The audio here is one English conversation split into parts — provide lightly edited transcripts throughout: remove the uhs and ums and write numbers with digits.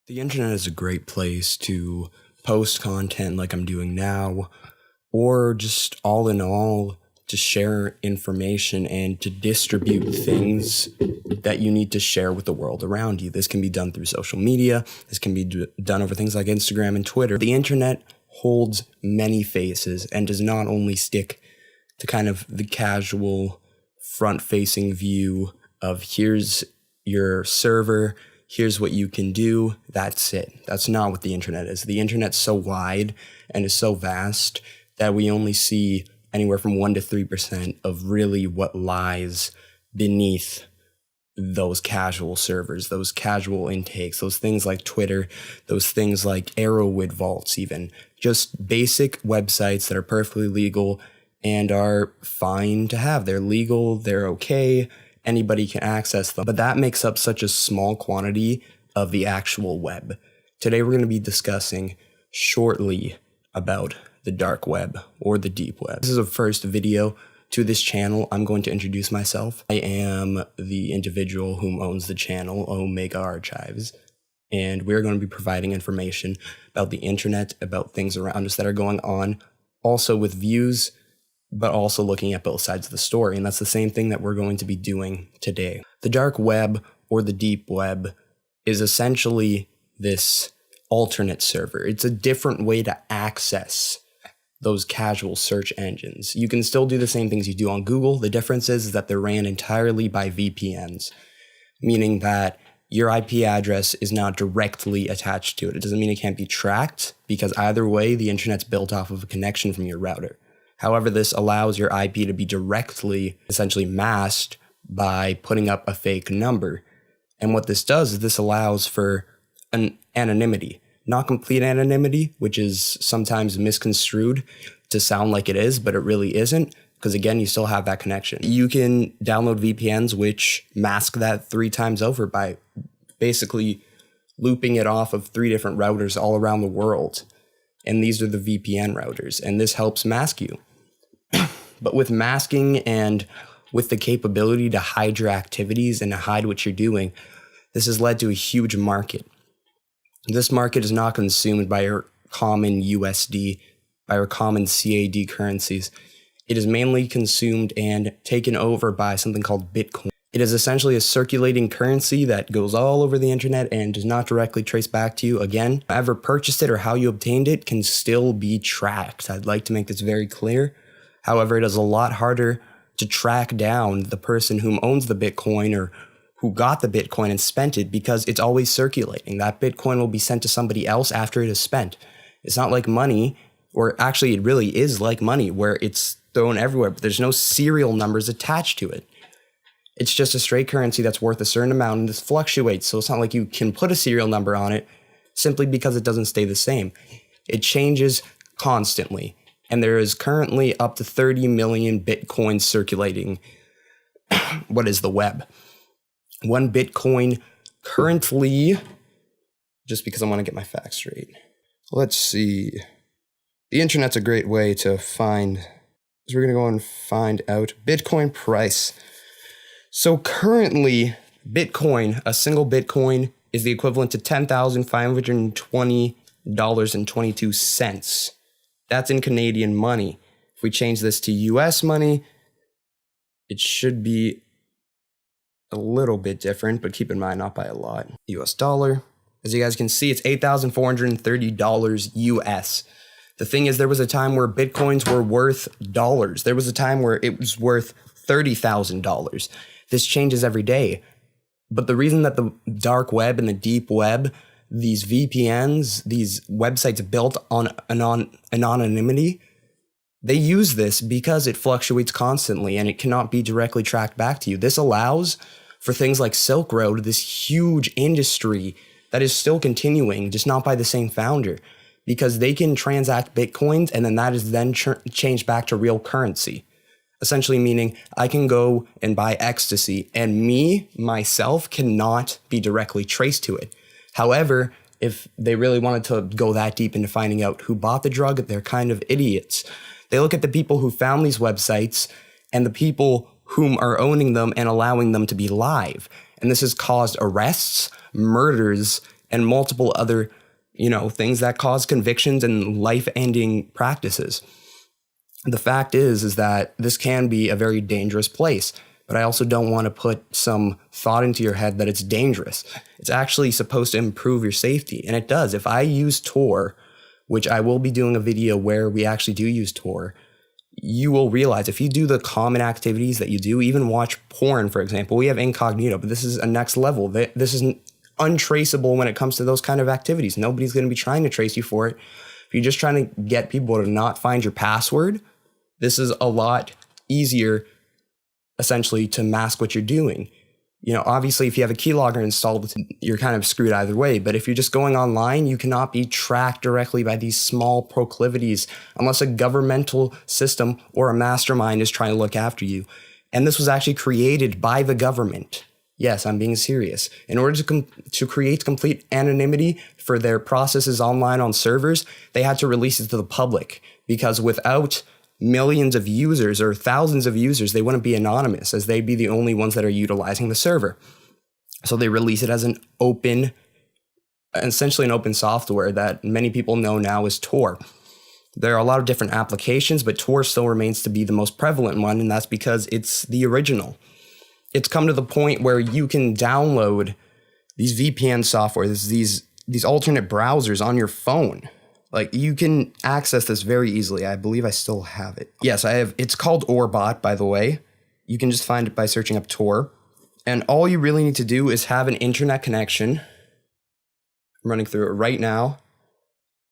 The internet is a great place to post content like I'm doing now, or just all in all, to share information and to distribute things that you need to share with the world around you. This can be done through social media. This can be done over things like Instagram and Twitter. The internet holds many faces and does not only stick to kind of the casual front-facing view of here's your server, here's what you can do, that's it. That's not what the internet is. The internet's so wide and is so vast that we only see anywhere from 1% to 3% of really what lies beneath those casual servers, those casual intakes, those things like Twitter, those things like Arrowwood vaults even. Just basic websites that are perfectly legal and are fine to have. They're legal, they're okay, anybody can access them. But that makes up such a small quantity of the actual web. Today we're going to be discussing shortly about the dark web or the deep web. This is a first video to this channel. I'm going to introduce myself. I am the individual whom owns the channel, Omega Archives, and we're going to be providing information about the internet, about things around us that are going on, also with views, but also looking at both sides of the story. And that's the same thing that we're going to be doing today. The dark web or the deep web is essentially this alternate server. It's a different way to access those casual search engines. You can still do the same things you do on Google. The difference is that they're ran entirely by VPNs, meaning that your IP address is not directly attached to it. It doesn't mean it can't be tracked, because either way, the internet's built off of a connection from your router. However, this allows your IP to be directly, essentially masked by putting up a fake number. And what this does is this allows for an anonymity. Not complete anonymity, which is sometimes misconstrued to sound like it is, but it really isn't, because again, you still have that connection. You can download VPNs which mask that 3 times over by basically looping it off of 3 different routers all around the world. And these are the VPN routers, and this helps mask you. But with masking and with the capability to hide your activities and to hide what you're doing, this has led to a huge market. This market is not consumed by your common USD, by your common CAD currencies. It is mainly consumed and taken over by something called Bitcoin. It is essentially a circulating currency that goes all over the internet and does not directly trace back to you. Again, whoever purchased it or how you obtained it can still be tracked. I'd like to make this very clear. However, it is a lot harder to track down the person whom owns the Bitcoin or who got the Bitcoin and spent it, because it's always circulating. That Bitcoin will be sent to somebody else after it is spent. It's not like money, or actually it really is like money, where it's thrown everywhere, but there's no serial numbers attached to it. It's just a straight currency that's worth a certain amount, and this fluctuates, so it's not like you can put a serial number on it simply because it doesn't stay the same. It changes constantly, and there is currently up to 30 million Bitcoins circulating what is the web. 1 Bitcoin currently, just because I want to get my facts straight. Let's see. The internet's a great way to find, so we're going to go and find out Bitcoin price. So currently, Bitcoin, a single Bitcoin, is the equivalent to $10,520.22. That's in Canadian money. If we change this to US money, it should be a little bit different, but keep in mind, not by a lot. US dollar, as you guys can see, it's $8,430 US. The thing is, there was a time where Bitcoins were worth dollars. There was a time where it was worth $30,000. This changes every day. But the reason that the dark web and the deep web, these VPNs, these websites built on anonymity, they use this because it fluctuates constantly and it cannot be directly tracked back to you. This allows for things like Silk Road, this huge industry that is still continuing, just not by the same founder, because they can transact Bitcoins and then that is then changed back to real currency. Essentially meaning I can go and buy ecstasy and myself, cannot be directly traced to it. However, if they really wanted to go that deep into finding out who bought the drug, they're kind of idiots. They look at the people who found these websites and the people whom are owning them and allowing them to be live. And this has caused arrests, murders, and multiple other, things that cause convictions and life-ending practices. The fact is that this can be a very dangerous place, but I also don't want to put some thought into your head that it's dangerous. It's actually supposed to improve your safety, and it does. If I use Tor, which I will be doing a video where we actually do use Tor, you will realize if you do the common activities that you do, even watch porn, for example, we have incognito, but this is a next level. This is untraceable when it comes to those kind of activities. Nobody's going to be trying to trace you for it. If you're just trying to get people to not find your password, this is a lot easier, essentially, to mask what you're doing. Obviously, if you have a keylogger installed, you're kind of screwed either way. But if you're just going online, you cannot be tracked directly by these small proclivities unless a governmental system or a mastermind is trying to look after you. And this was actually created by the government. Yes, I'm being serious. In order to create complete anonymity for their processes online on servers, they had to release it to the public, because without millions of users or thousands of users, they wouldn't be anonymous, as they'd be the only ones that are utilizing the server. So they release it as essentially an open software that many people know now as Tor. There are a lot of different applications, but Tor still remains to be the most prevalent one, and that's because it's the original. It's come to the point where you can download these VPN software, these alternate browsers on your phone. Like, you can access this very easily. I believe I still have it. Yes, I have. It's called Orbot, by the way. You can just find it by searching up Tor. And all you really need to do is have an internet connection. I'm running through it right now.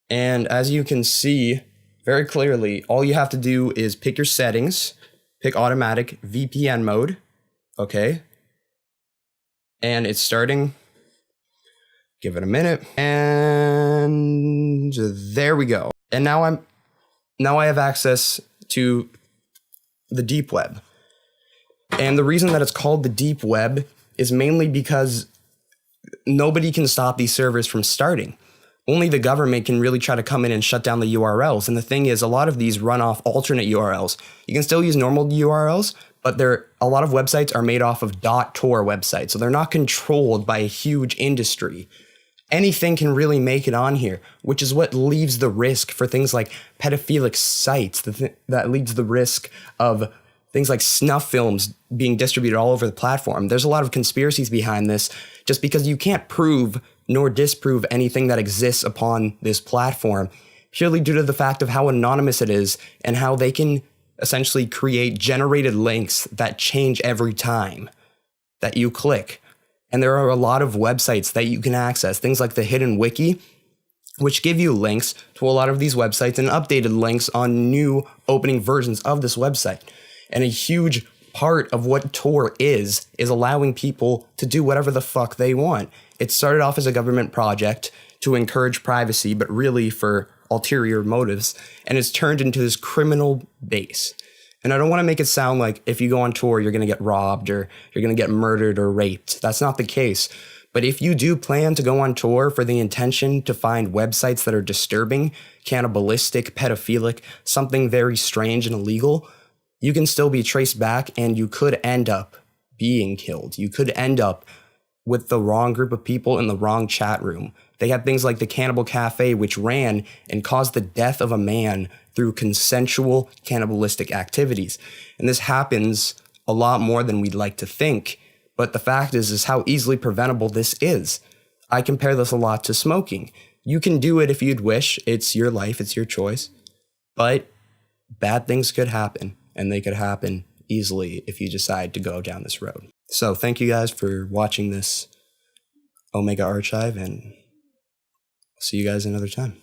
And as you can see very clearly, all you have to do is pick your settings, pick automatic VPN mode. Okay. And it's starting. Give it a minute, and there we go. And now I have access to the deep web. And the reason that it's called the deep web is mainly because nobody can stop these servers from starting. Only the government can really try to come in and shut down the URLs. And the thing is, a lot of these run off alternate URLs. You can still use normal URLs, but a lot of websites are made off of .tor websites, so they're not controlled by a huge industry. Anything can really make it on here, which is what leaves the risk for things like pedophilic sites, that leads the risk of things like snuff films being distributed all over the platform. There's a lot of conspiracies behind this, just because you can't prove nor disprove anything that exists upon this platform, purely due to the fact of how anonymous it is and how they can essentially create generated links that change every time that you click. And there are a lot of websites that you can access, things like the Hidden Wiki, which give you links to a lot of these websites and updated links on new opening versions of this website. And a huge part of what Tor is allowing people to do whatever the fuck they want. It started off as a government project to encourage privacy, but really for ulterior motives, and it's turned into this criminal base. And I don't want to make it sound like if you go on Tor, you're going to get robbed or you're going to get murdered or raped. That's not the case. But if you do plan to go on Tor for the intention to find websites that are disturbing, cannibalistic, pedophilic, something very strange and illegal, you can still be traced back, and you could end up being killed. You could end up with the wrong group of people in the wrong chat room. They had things like the Cannibal Cafe, which ran and caused the death of a man through consensual cannibalistic activities. And this happens a lot more than we'd like to think. But the fact is how easily preventable this is. I compare this a lot to smoking. You can do it if you'd wish. It's your life. It's your choice. But bad things could happen, and they could happen easily if you decide to go down this road. So thank you guys for watching this Omega Archive, and I'll see you guys another time.